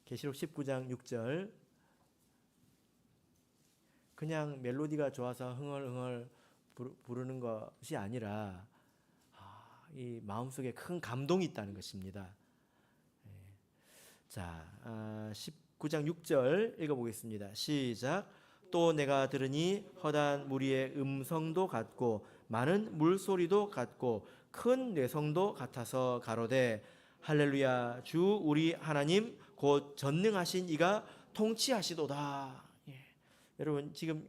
계시록 19장 6절. 그냥 멜로디가 좋아서 흥얼흥얼 부르는 것이 아니라 이 마음속에 큰 감동이 있다는 것입니다. 자, 19장 6절 읽어보겠습니다. 시작. 또 내가 들으니 허다한 무리의 음성도 같고 많은 물소리도 같고 큰 뇌성도 같아서 가로되 할렐루야 주 우리 하나님 곧 전능하신 이가 통치하시도다. 예. 여러분 지금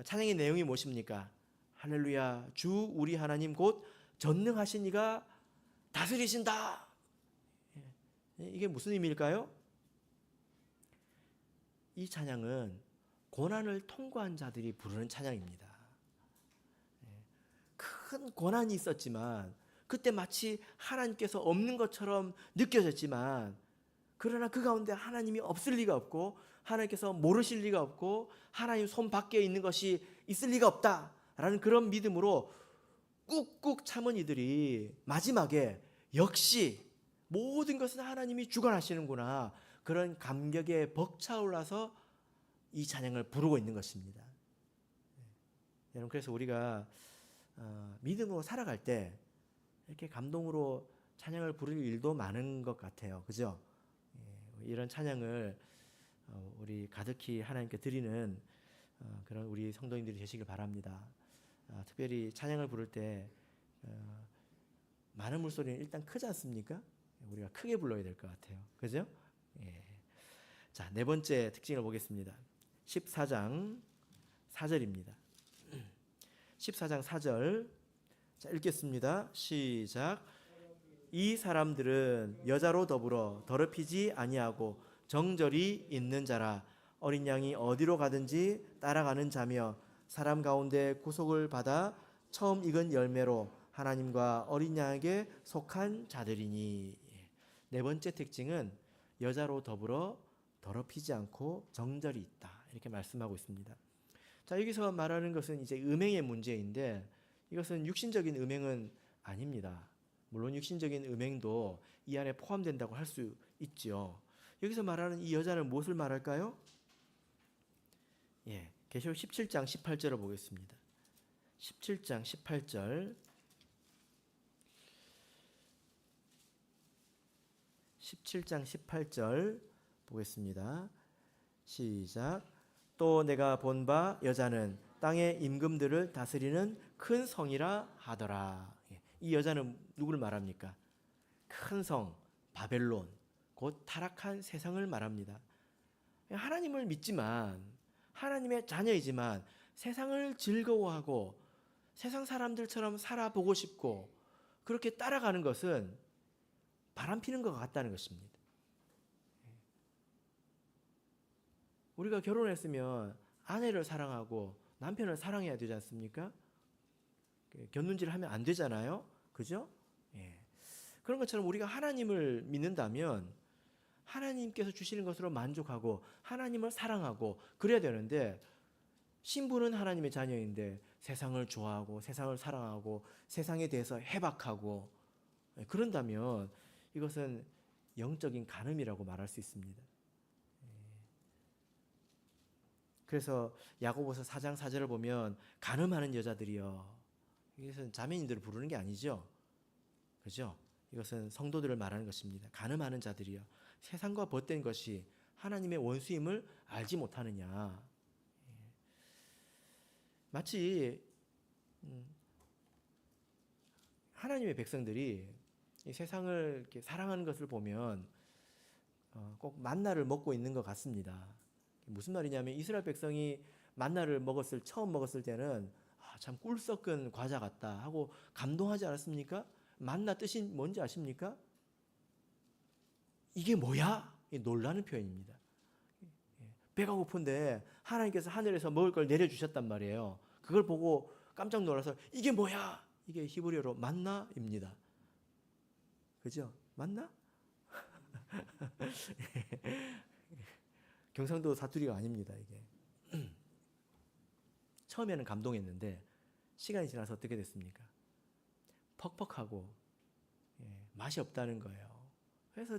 찬양의 내용이 무엇입니까? 할렐루야 주 우리 하나님 곧 전능하신 이가 다스리신다. 예. 이게 무슨 의미일까요? 이 찬양은 고난을 통과한 자들이 부르는 찬양입니다. 큰 고난이 있었지만 그때 마치 하나님께서 없는 것처럼 느껴졌지만 그러나 그 가운데 하나님이 없을 리가 없고 하나님께서 모르실 리가 없고 하나님 손 밖에 있는 것이 있을 리가 없다라는 그런 믿음으로 꾹꾹 참은 이들이 마지막에 역시 모든 것은 하나님이 주관하시는구나 그런 감격에 벅차올라서 이 찬양을 부르고 있는 것입니다. 여러분 그래서 우리가 믿음으로 살아갈 때 이렇게 감동으로 찬양을 부를 일도 많은 것 같아요. 그죠? 이런 찬양을 우리 가득히 하나님께 드리는 그런 우리 성도님들이 되시길 바랍니다. 특별히 찬양을 부를 때 많은 물소리는 일단 크지 않습니까? 우리가 크게 불러야 될 것 같아요. 그죠? 예. 자, 네 번째 특징을 보겠습니다. 14장 4절입니다. 14장 4절 자 읽겠습니다. 시작. 이 사람들은 여자로 더불어 더럽히지 아니하고 정절이 있는 자라 어린 양이 어디로 가든지 따라가는 자며 사람 가운데 구속을 받아 처음 익은 열매로 하나님과 어린 양에게 속한 자들이니. 네 번째 특징은 여자로 더불어 더럽히지 않고 정절이 있다 이렇게 말씀하고 있습니다. 자 여기서 말하는 것은 이제 음행의 문제인데 이것은 육신적인 음행은 아닙니다. 물론 육신적인 음행도 이 안에 포함된다고 할 수 있죠. 여기서 말하는 이 여자는 무엇을 말할까요? 예, 계시록 17장 18절을 보겠습니다. 17장 18절 17장 18절 보겠습니다. 시작. 또 내가 본 바 여자는 땅의 임금들을 다스리는 큰 성이라 하더라. 이 여자는 누구를 말합니까? 큰 성 바벨론 곧 타락한 세상을 말합니다. 하나님을 믿지만 하나님의 자녀이지만 세상을 즐거워하고 세상 사람들처럼 살아보고 싶고 그렇게 따라가는 것은 바람피는 것 같다는 것입니다. 우리가 결혼했으면 아내를 사랑하고 남편을 사랑해야 되지 않습니까? 곁눈질 하면 안 되잖아요. 그죠? 예. 그런 것처럼 우리가 하나님을 믿는다면 하나님께서 주시는 것으로 만족하고 하나님을 사랑하고 그래야 되는데 신부는 하나님의 자녀인데 세상을 좋아하고 세상을 사랑하고 세상에 대해서 해박하고 그런다면 이것은 영적인 간음이라고 말할 수 있습니다. 그래서 야고보서 4장 4절을 보면 간음하는 여자들이여 이것은 자매인들을 부르는 게 아니죠. 그죠? 이것은 성도들을 말하는 것입니다. 간음하는 자들이여 세상과 벗된 것이 하나님의 원수임을 알지 못하느냐. 마치 하나님의 백성들이 이 세상을 이렇게 사랑하는 것을 보면 꼭 만나를 먹고 있는 것 같습니다. 무슨 말이냐면 이스라엘 백성이 만나를 처음 먹었을 때는 참 꿀 섞은 과자 같다 하고 감동하지 않았습니까? 만나 뜻이 뭔지 아십니까? 이게 뭐야? 놀라는 표현입니다. 배가 고픈데 하나님께서 하늘에서 먹을 걸 내려주셨단 말이에요. 그걸 보고 깜짝 놀라서 이게 뭐야? 이게 히브리어로 만나입니다. 그죠? 만나? 경상도 사투리가 아닙니다. 이게 처음에는 감동했는데 시간이 지나서 어떻게 됐습니까? 퍽퍽하고 맛이 없다는 거예요. 그래서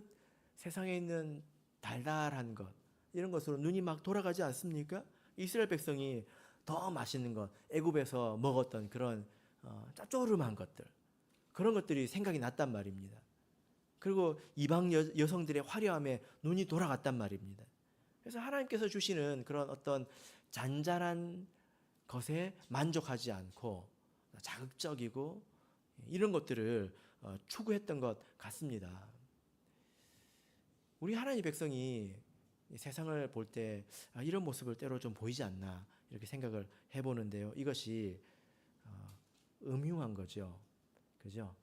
세상에 있는 달달한 것 이런 것으로 눈이 막 돌아가지 않습니까? 이스라엘 백성이 더 맛있는 것 애굽에서 먹었던 그런 짭조름한 것들 그런 것들이 생각이 났단 말입니다. 그리고 이방 여성들의 화려함에 눈이 돌아갔단 말입니다. 그래서 하나님께서 주시는 그런 어떤 잔잔한 것에 만족하지 않고 자극적이고 이런 것들을 추구했던 것 같습니다. 우리 하나님의 백성이 이 세상을 볼 때 이런 모습을 때로 좀 보이지 않나 이렇게 생각을 해보는데요. 이것이 음흉한 거죠. 그죠?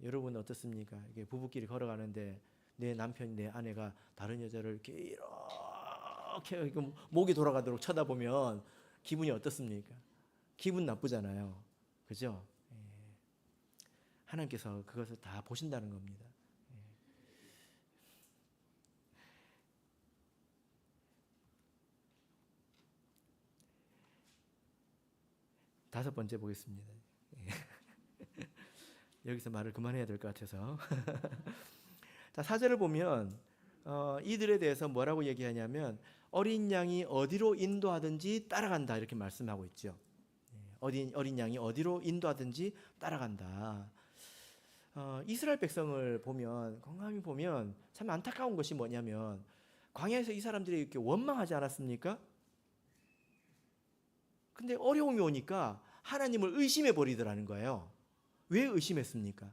여러분 어떻습니까? 이게 부부끼리 걸어가는데 내 남편이 내 아내가 다른 여자를 이렇게 목이 돌아가도록 쳐다보면 기분이 어떻습니까? 기분 나쁘잖아요. 그죠? 하나님께서 그것을 다 보신다는 겁니다. 다섯 번째 보겠습니다. 여기서 말을 그만해야 될 것 같아서. 자, 4절을 보면 이들에 대해서 뭐라고 얘기하냐면 어린 양이 어디로 인도하든지 따라간다 이렇게 말씀하고 있죠. 어린 양이 어디로 인도하든지 따라간다. 이스라엘 백성을 보면 건강히 보면 참 안타까운 것이 뭐냐면 광야에서 이 사람들이 이렇게 원망하지 않았습니까? 근데 어려움이 오니까 하나님을 의심해 버리더라는 거예요. 왜 의심했습니까?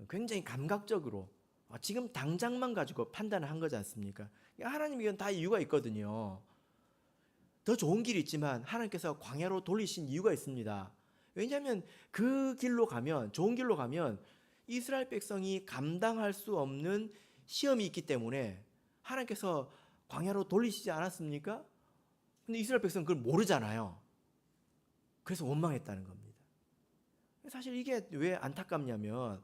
굉장히 감각적으로 지금 당장만 가지고 판단을 한 거지 않습니까? 하나님 이건 다 이유가 있거든요. 더 좋은 길이 있지만 하나님께서 광야로 돌리신 이유가 있습니다. 왜냐하면 그 길로 가면 좋은 길로 가면 이스라엘 백성이 감당할 수 없는 시험이 있기 때문에 하나님께서 광야로 돌리시지 않았습니까? 근데 이스라엘 백성은 그걸 모르잖아요. 그래서 원망했다는 겁니다. 사실 이게 왜 안타깝냐면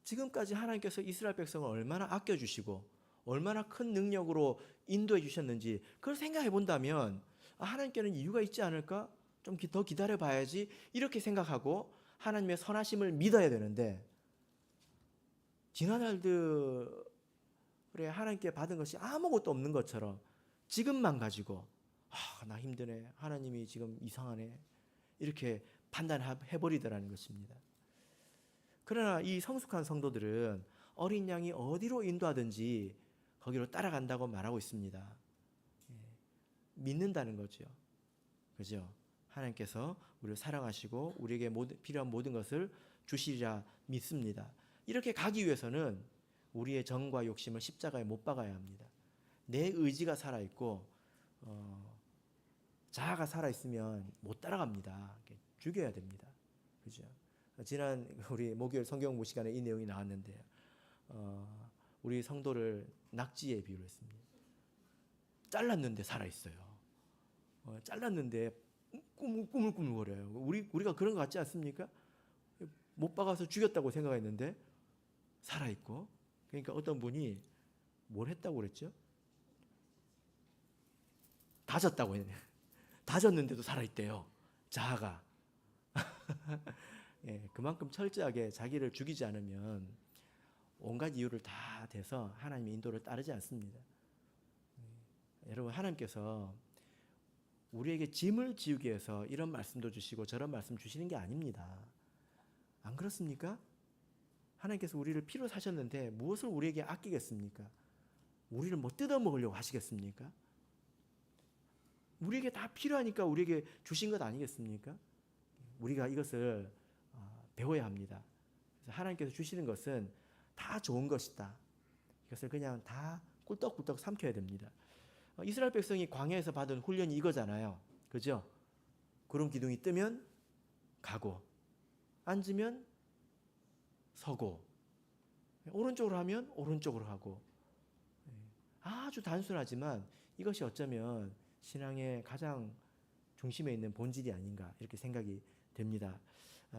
지금까지 하나님께서 이스라엘 백성을 얼마나 아껴주시고 얼마나 큰 능력으로 인도해 주셨는지 그걸 생각해 본다면 하나님께는 이유가 있지 않을까? 좀 더 기다려 봐야지 이렇게 생각하고 하나님의 선하심을 믿어야 되는데 지난 날들에 하나님께 받은 것이 아무것도 없는 것처럼 지금만 가지고 나 힘드네. 하나님이 지금 이상하네. 이렇게 판단해버리더라는 것입니다. 그러나 이 성숙한 성도들은 어린 양이 어디로 인도하든지 거기로 따라간다고 말하고 있습니다. 믿는다는 거죠. 그죠? 하나님께서 우리를 사랑하시고 우리에게 필요한 모든 것을 주시리라 믿습니다. 이렇게 가기 위해서는 우리의 정과 욕심을 십자가에 못 박아야 합니다. 내 의지가 살아있고 자아가 살아있으면 못 따라갑니다. 죽여야 됩니다. 그죠? 지난 우리 목요일 성경 공부 시간에 이 내용이 나왔는데 우리 성도를 낙지에 비유를 했습니다. 잘랐는데 살아있어요. 잘랐는데 꾸물꾸물거려요. 우리가 그런 거 같지 않습니까? 못 박아서 죽였다고 생각했는데 살아있고. 그러니까 어떤 분이 뭘 했다고 그랬죠? 다졌다고 했네. 다졌는데도 살아있대요. 자아가. 그만큼 철저하게 자기를 죽이지 않으면 온갖 이유를 다 대서 하나님의 인도를 따르지 않습니다. 여러분 하나님께서 우리에게 짐을 지우기 위해서 이런 말씀도 주시고 저런 말씀 주시는 게 아닙니다. 안 그렇습니까? 하나님께서 우리를 피로 사셨는데 무엇을 우리에게 아끼겠습니까? 우리를 뭐 뜯어먹으려고 하시겠습니까? 우리에게 다 필요하니까 우리에게 주신 것 아니겠습니까? 우리가 이것을 배워야 합니다. 그래서 하나님께서 주시는 것은 다 좋은 것이다. 이것을 그냥 다 꿀떡꿀떡 삼켜야 됩니다. 이스라엘 백성이 광야에서 받은 훈련이 이거잖아요. 그죠? 구름 기둥이 뜨면 가고 앉으면 서고 오른쪽으로 하면 오른쪽으로 하고 아주 단순하지만 이것이 어쩌면 신앙의 가장 중심에 있는 본질이 아닌가 이렇게 생각이 됩니다.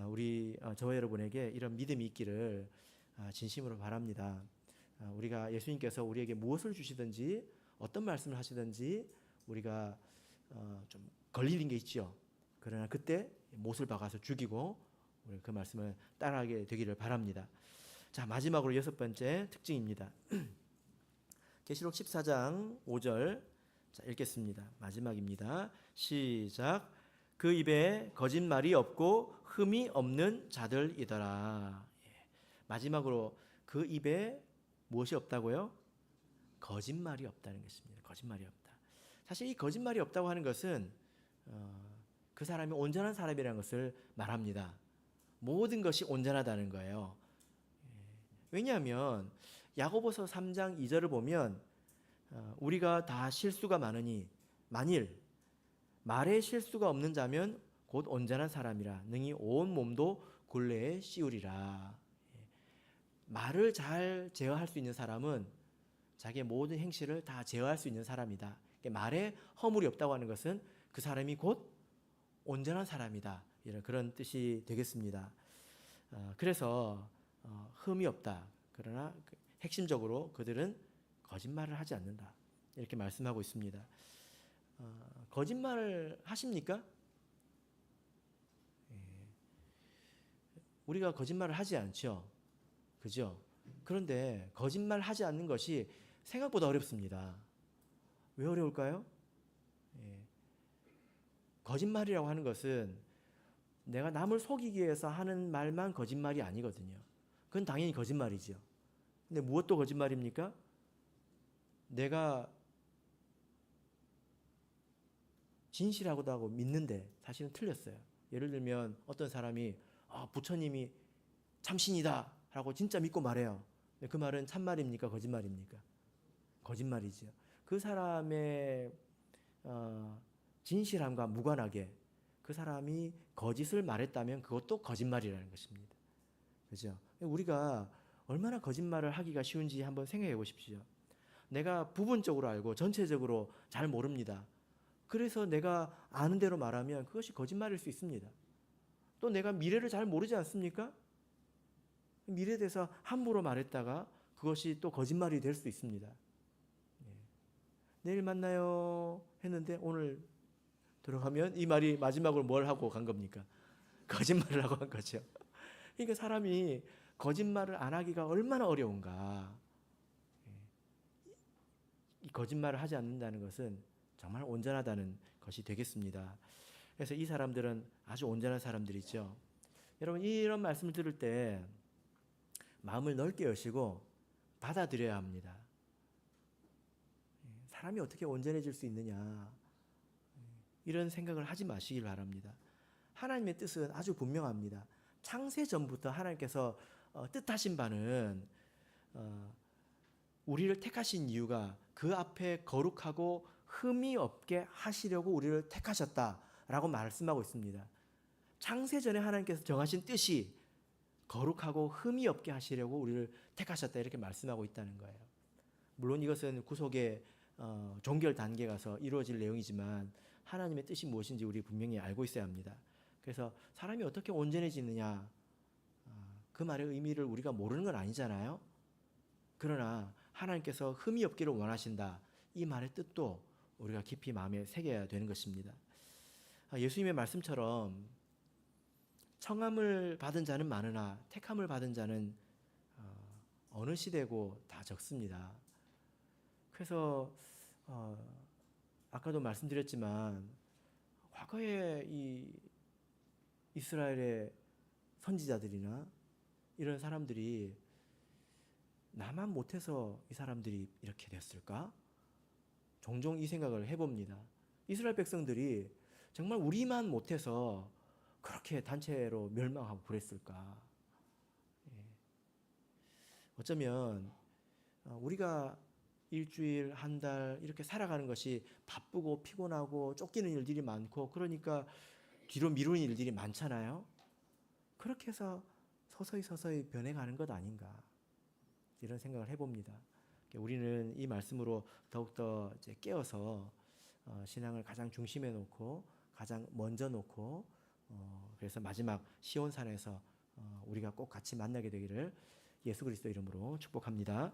우리 저와 여러분에게 이런 믿음이 있기를 진심으로 바랍니다. 우리가 예수님께서 우리에게 무엇을 주시든지 어떤 말씀을 하시든지 우리가 좀 걸리는 게 있죠. 그러나 그때 못을 박아서 죽이고 우리 그 말씀을 따라하게 되기를 바랍니다. 자, 마지막으로 여섯 번째 특징입니다. 계시록 14장 5절 자, 읽겠습니다. 마지막입니다. 시작. 그 입에 거짓말이 없고 흠이 없는 자들이더라. 마지막으로 그 입에 무엇이 없다고요? 거짓말이 없다는 것입니다. 거짓말이 없다. 사실 이 거짓말이 없다고 하는 것은 그 사람이 온전한 사람이라는 것을 말합니다. 모든 것이 온전하다는 거예요. 왜냐하면 야고보서 3장 2절을 보면 우리가 다 실수가 많으니 만일 말에 실수가 없는 자면 곧 온전한 사람이라 능히 온 몸도 굴레에 씌우리라. 말을 잘 제어할 수 있는 사람은 자기의 모든 행실을 다 제어할 수 있는 사람이다. 말에 허물이 없다고 하는 것은 그 사람이 곧 온전한 사람이다. 이런 그런 뜻이 되겠습니다. 그래서 흠이 없다. 그러나 핵심적으로 그들은 거짓말을 하지 않는다. 이렇게 말씀하고 있습니다. 거짓말을 하십니까? 우리가 거짓말을 하지 않죠. 그죠? 그런데 거짓말 하지 않는 것이 생각보다 어렵습니다. 왜 어려울까요? 거짓말이라고 하는 것은 내가 남을 속이기 위해서 하는 말만 거짓말이 아니거든요. 그건 당연히 거짓말이죠. 근데 무엇도 거짓말입니까? 내가 진실하고도 하고 믿는데 사실은 틀렸어요. 예를 들면 어떤 사람이 부처님이 참신이다 라고 진짜 믿고 말해요. 근데 그 말은 참말입니까? 거짓말입니까? 거짓말이죠. 그 사람의 진실함과 무관하게 그 사람이 거짓을 말했다면 그것도 거짓말이라는 것입니다. 그죠? 우리가 얼마나 거짓말을 하기가 쉬운지 한번 생각해 보십시오. 내가 부분적으로 알고 전체적으로 잘 모릅니다. 그래서 내가 아는 대로 말하면 그것이 거짓말일 수 있습니다. 또 내가 미래를 잘 모르지 않습니까? 미래에 대해서 함부로 말했다가 그것이 또 거짓말이 될 수 있습니다. 내일 만나요 했는데 오늘 들어가면 이 말이 마지막으로 뭘 하고 간 겁니까? 거짓말을 하고 간 거죠. 그러니까 사람이 거짓말을 안 하기가 얼마나 어려운가. 이 거짓말을 하지 않는다는 것은 정말 온전하다는 것이 되겠습니다. 그래서 이 사람들은 아주 온전한 사람들이죠. 여러분 이런 말씀을 들을 때 마음을 넓게 여시고 받아들여야 합니다. 사람이 어떻게 온전해질 수 있느냐 이런 생각을 하지 마시길 바랍니다. 하나님의 뜻은 아주 분명합니다. 창세 전부터 하나님께서 뜻하신 바는 우리를 택하신 이유가 그 앞에 거룩하고 흠이 없게 하시려고 우리를 택하셨다라고 말씀하고 있습니다. 창세 전에 하나님께서 정하신 뜻이 거룩하고 흠이 없게 하시려고 우리를 택하셨다 이렇게 말씀하고 있다는 거예요. 물론 이것은 구속의 종결 단계에 가서 이루어질 내용이지만 하나님의 뜻이 무엇인지 우리 분명히 알고 있어야 합니다. 그래서 사람이 어떻게 온전해지느냐 그 말의 의미를 우리가 모르는 건 아니잖아요. 그러나 하나님께서 흠이 없기를 원하신다. 이 말의 뜻도 우리가 깊이 마음에 새겨야 되는 것입니다. 예수님의 말씀처럼 청함을 받은 자는 많으나 택함을 받은 자는 어느 시대고 다 적습니다. 그래서 아까도 말씀드렸지만 과거에 이 이스라엘의 선지자들이나 이런 사람들이 나만 못해서 이 사람들이 이렇게 됐을까? 종종 이 생각을 해봅니다. 이스라엘 백성들이 정말 우리만 못해서 그렇게 단체로 멸망하고 그랬을까? 어쩌면 우리가 일주일, 한 달 이렇게 살아가는 것이 바쁘고 피곤하고 쫓기는 일들이 많고 그러니까 뒤로 미루는 일들이 많잖아요. 그렇게 해서 서서히 변해가는 것 아닌가 이런 생각을 해봅니다. 우리는 이 말씀으로 더욱더 이제 깨어서 신앙을 가장 중심에 놓고 가장 먼저 놓고 그래서 마지막 시온산에서 우리가 꼭 같이 만나게 되기를 예수 그리스도 이름으로 축복합니다.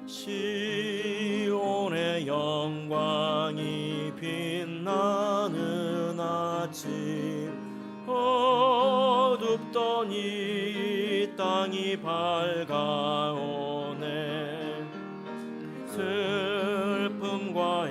시온의 영광이 빛나는 아침 어둡던 이 땅이 밝아오네 슬픔과